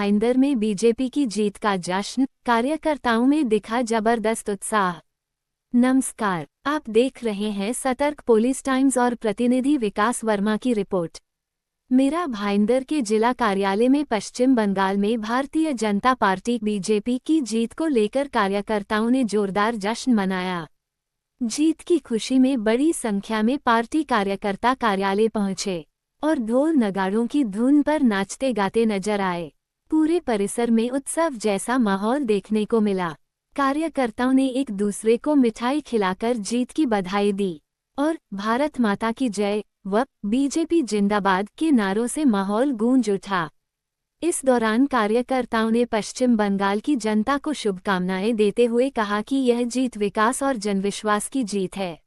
भाईंदर में बीजेपी की जीत का जश्न, कार्यकर्ताओं में दिखा जबरदस्त उत्साह। नमस्कार, आप देख रहे हैं सतर्क पुलिस टाइम्स और प्रतिनिधि विकास वर्मा की रिपोर्ट। मेरा भाईंदर के जिला कार्यालय में पश्चिम बंगाल में भारतीय जनता पार्टी बीजेपी की जीत को लेकर कार्यकर्ताओं ने जोरदार जश्न मनाया। जीत की खुशी में बड़ी संख्या में पार्टी कार्यकर्ता कार्यालय पहुंचे और ढोल नगाड़ों की धुन पर नाचते गाते नजर आए। पूरे परिसर में उत्सव जैसा माहौल देखने को मिला। कार्यकर्ताओं ने एक दूसरे को मिठाई खिलाकर जीत की बधाई दी और भारत माता की जय व बीजेपी जिंदाबाद के नारों से माहौल गूंज उठा। इस दौरान कार्यकर्ताओं ने पश्चिम बंगाल की जनता को शुभकामनाएं देते हुए कहा कि यह जीत विकास और जनविश्वास की जीत है।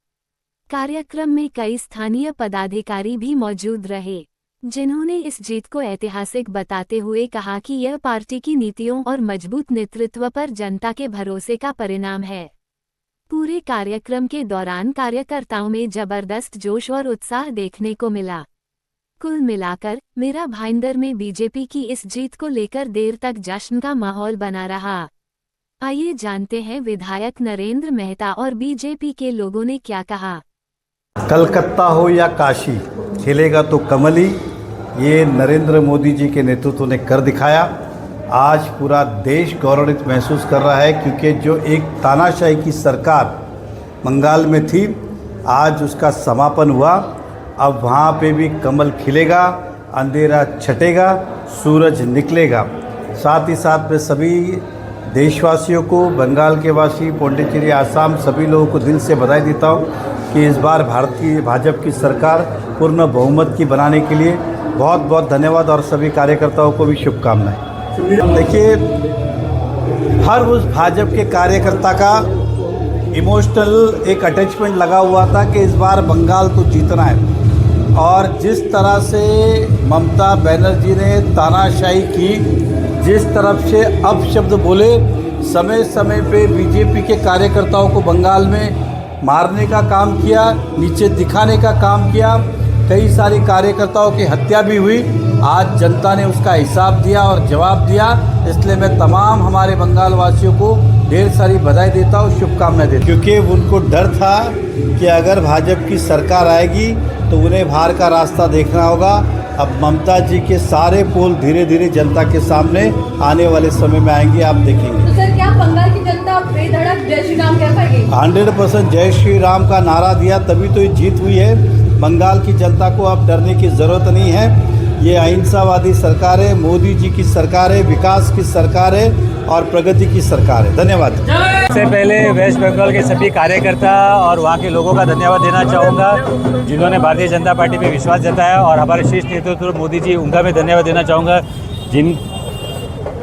कार्यक्रम में कई स्थानीय पदाधिकारी भी मौजूद रहे, जिन्होंने इस जीत को ऐतिहासिक बताते हुए कहा कि यह पार्टी की नीतियों और मजबूत नेतृत्व पर जनता के भरोसे का परिणाम है। पूरे कार्यक्रम के दौरान कार्यकर्ताओं में जबरदस्त जोश और उत्साह देखने को मिला। कुल मिलाकर मेरा भाईंदर में बीजेपी की इस जीत को लेकर देर तक जश्न का माहौल बना रहा। आइए जानते हैं विधायक नरेंद्र मेहता और बीजेपी के लोगों ने क्या कहा। कलकत्ता हो या काशी, खेलेगा तो कमल ही, ये नरेंद्र मोदी जी के नेतृत्व ने कर दिखाया। आज पूरा देश गौरवान्वित महसूस कर रहा है, क्योंकि जो एक तानाशाही की सरकार बंगाल में थी, आज उसका समापन हुआ। अब वहाँ पे भी कमल खिलेगा, अंधेरा छटेगा, सूरज निकलेगा। साथ ही साथ मैं सभी देशवासियों को, बंगाल के वासी, पौंडीचेरी, आसाम, सभी लोगों को दिल से बधाई देता हूँ कि इस बार भारतीय भाजपा की सरकार पूर्ण बहुमत की बनाने के लिए बहुत बहुत धन्यवाद और सभी कार्यकर्ताओं को भी शुभकामनाएं। देखिए, हर उस भाजपा के कार्यकर्ता का इमोशनल एक अटैचमेंट लगा हुआ था कि इस बार बंगाल तो जीतना है। और जिस तरह से ममता बनर्जी ने तानाशाही की, जिस तरफ से अपशब्द बोले, समय समय पे बीजेपी के कार्यकर्ताओं को बंगाल में मारने का काम किया, नीचे दिखाने का काम किया, कई सारी कार्यकर्ताओं की हत्या भी हुई। आज जनता ने उसका हिसाब दिया और जवाब दिया। इसलिए मैं तमाम हमारे बंगाल वासियों को ढेर सारी बधाई देता हूँ, शुभकामनाएं देता हूँ। क्योंकि उनको डर था कि अगर भाजपा की सरकार आएगी तो उन्हें बाहर का रास्ता देखना होगा। अब ममता जी के सारे पोल धीरे धीरे जनता के सामने आने वाले समय में आएंगे, आप देखेंगे। तो सर, क्या बंगाल की जनता बेधड़क जय श्री राम कह पाएगी? 100% जय श्री राम का नारा दिया, तभी तो ये जीत हुई है। बंगाल की जनता को अब डरने की ज़रूरत नहीं है। ये अहिंसावादी सरकार है, मोदी जी की सरकार है, विकास की सरकार है और प्रगति की सरकार है। धन्यवाद। सबसे पहले वेस्ट बंगाल के सभी कार्यकर्ता और वहाँ के लोगों का धन्यवाद देना चाहूँगा, जिन्होंने भारतीय जनता पार्टी पे विश्वास जताया, और हमारे शीर्ष नेतृत्व मोदी जी, उनका मैं धन्यवाद देना चाहूँगा, जिन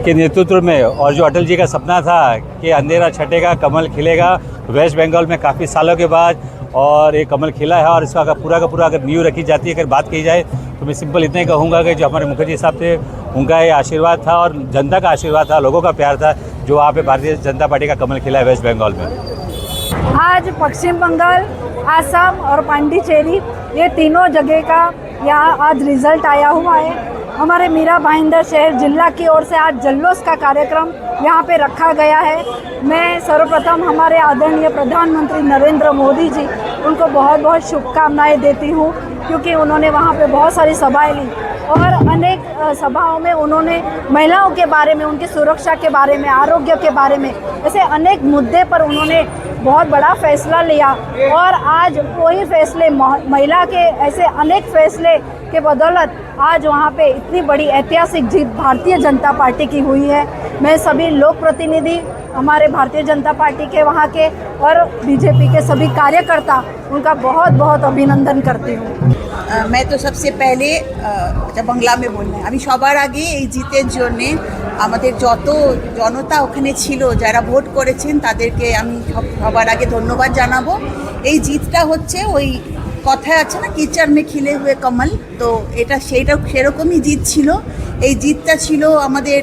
के नेतृत्व में और जो अटल जी का सपना था कि अंधेरा छटेगा, कमल खिलेगा, वेस्ट बंगाल में काफ़ी सालों के बाद और ये कमल खिला है। और इसका पूरा का पूरा अगर नींव रखी जाती है, अगर बात की जाए, तो मैं सिंपल इतना ही कहूँगा कि जो हमारे मुखर्जी साहब थे, उनका ये आशीर्वाद था और जनता का आशीर्वाद था, लोगों का प्यार था, जो वहाँ पे भारतीय जनता पार्टी का कमल खिला है वेस्ट बंगाल में। आज पश्चिम बंगाल, आसाम और पांडिचेरी, ये तीनों जगह का यहाँ आज रिजल्ट आया हुआ है। हमारे मीरा भाईंदर शहर जिला की ओर से आज जल्लोष का कार्यक्रम यहाँ पे रखा गया है। मैं सर्वप्रथम हमारे आदरणीय प्रधानमंत्री नरेंद्र मोदी जी, उनको बहुत बहुत शुभकामनाएं देती हूँ, क्योंकि उन्होंने वहाँ पे बहुत सारी सभाएं ली और अनेक सभाओं में उन्होंने महिलाओं के बारे में, उनकी सुरक्षा के बारे में, आरोग्य के बारे में, ऐसे अनेक मुद्दे पर उन्होंने बहुत बड़ा फैसला लिया। और आज वही फैसले, महिला के ऐसे अनेक फैसले के बदौलत आज वहाँ पे इतनी बड़ी ऐतिहासिक जीत भारतीय जनता पार्टी की हुई है। मैं सभी लोक प्रतिनिधि, हमारे भारतीय जनता पार्टी के वहाँ के और बीजेपी के सभी कार्यकर्ता, उनका बहुत बहुत अभिनंदन करती हूँ। मैं तो सबसे पहले বাংলা में বললেন, আমি সবার আগে এই জিতের জন্যে আমাদের যত জনতা ওখানে ছিল, যারা ভোট করেছেন, তাদেরকে আমি সবার আগে ধন্যবাদ জানাবো। এই জিতটা হচ্ছে ওই কথায় আছে না, কিচড় में खिले हुए कमल, तो এটা সেরকমই জিত ছিল। এই জিতটা ছিল আমাদের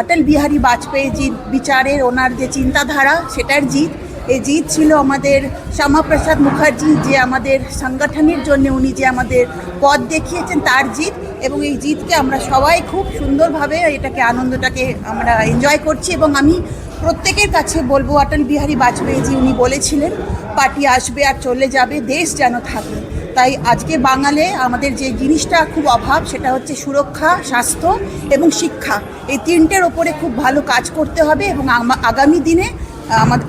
অটল বিহারী বাজপেয়ী জি বিচারের, ওনার যে চিন্তাধারা, সেটার জিত। এই জিত ছিল আমাদের শ্যামাপ্রসাদ মুখার্জি, যে আমাদের সংগঠনের জন্য উনি যে আমাদের পথ দেখিয়েছেন, তার জিত। এবং এই জিতকে আমরা সবাই খুব সুন্দরভাবে এটাকে আনন্দটাকে আমরা এনজয় করছি। এবং আমি প্রত্যেকের কাছে বলবো, অটল বিহারী বাজপেয়ীজি উনি বলেছিলেন পার্টি আসবে আর চলে যাবে, দেশ যেন থাকে। তাই আজকে বাঙালে আমাদের যে জিনিসটা খুব অভাব সেটা হচ্ছে সুরক্ষা, স্বাস্থ্য এবং শিক্ষা। এই তিনটের ওপরে খুব ভালো কাজ করতে হবে এবং আগামী দিনে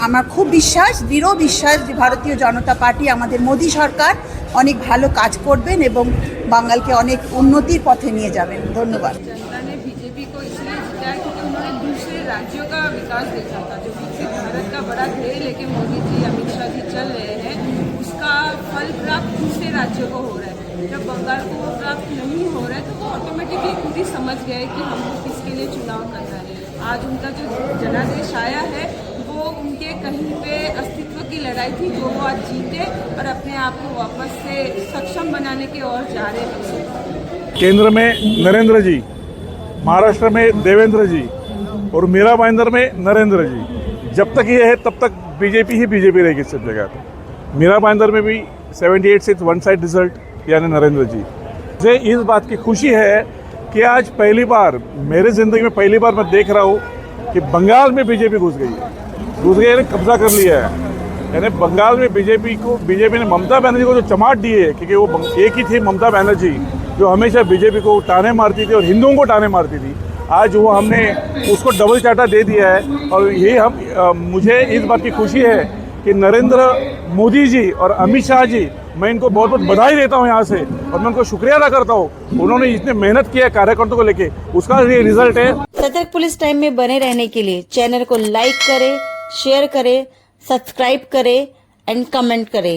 আমার খুব বিশ্বাস, দৃঢ় বিশ্বাস যে ভারতীয় জনতা পার্টি, আমাদের মোদী সরকার অনেক ভালো কাজ করবেন এবং বাঙালকে অনেক উন্নতির পথে নিয়ে যাবেন। ধন্যবাদ। जनता ने बीजेपी को इसलिए जिताया क्योंकि उन्होंने दूसरे राज्यों का विकास देखा था। जो विकसित भारत का बड़ा ध्येय लेके मोदी जी, अमित शाह जी चल रहे हैं, उसका फल प्राप्त दूसरे राज्यों को हो रहा है। जब बंगाल को वो प्राप्त नहीं हो रहा है तो वो ऑटोमेटिकली खुद ही समझ गए कि हमको किसके लिए चुनाव करना है। आज उनका जो जनादेश आया है वो उनके कहीं पे अस्तित्व की लड़ाई थी, जो वो आज जीते और अपने आप को वापस से सक्षम बनाने की ओर जा रहे हैं। केंद्र में नरेंद्र जी, महाराष्ट्र में देवेंद्र जी और मीरा भाईंदर में नरेंद्र जी। जब तक ये है तब तक बीजेपी ही बीजेपी रहेगी सब जगह पे। मीरा भाईंदर में भी 78 से वन साइड रिजल्ट यानी नरेंद्र जी। मुझे इस बात की खुशी है कि आज पहली बार मेरे ज़िंदगी में पहली बार मैं देख रहा हूँ कि बंगाल में बीजेपी घुस गई यानी कब्जा कर लिया है। यानी बंगाल में बीजेपी ने ममता बनर्जी को जो चमाट दी है, क्योंकि वो एक ही थी ममता बनर्जी जो हमेशा बीजेपी को ताने मारती थी और हिंदुओं को ताने मारती थी। आज वो हमने उसको डबल चाटा दे दिया है और ये मुझे इस बात की खुशी है कि नरेंद्र मोदी जी और अमित शाह जी, मैं इनको बहुत बहुत बधाई देता हूँ यहाँ से और मैं उनको शुक्रिया अदा करता हूँ। उन्होंने इतने मेहनत किया कार्यकर्ताओं को लेके, उसका ये रिजल्ट है। सतर्क पुलिस टाइम में बने रहने के लिए चैनल को लाइक करें, शेयर करें, सब्सक्राइब करें एंड कमेंट करें।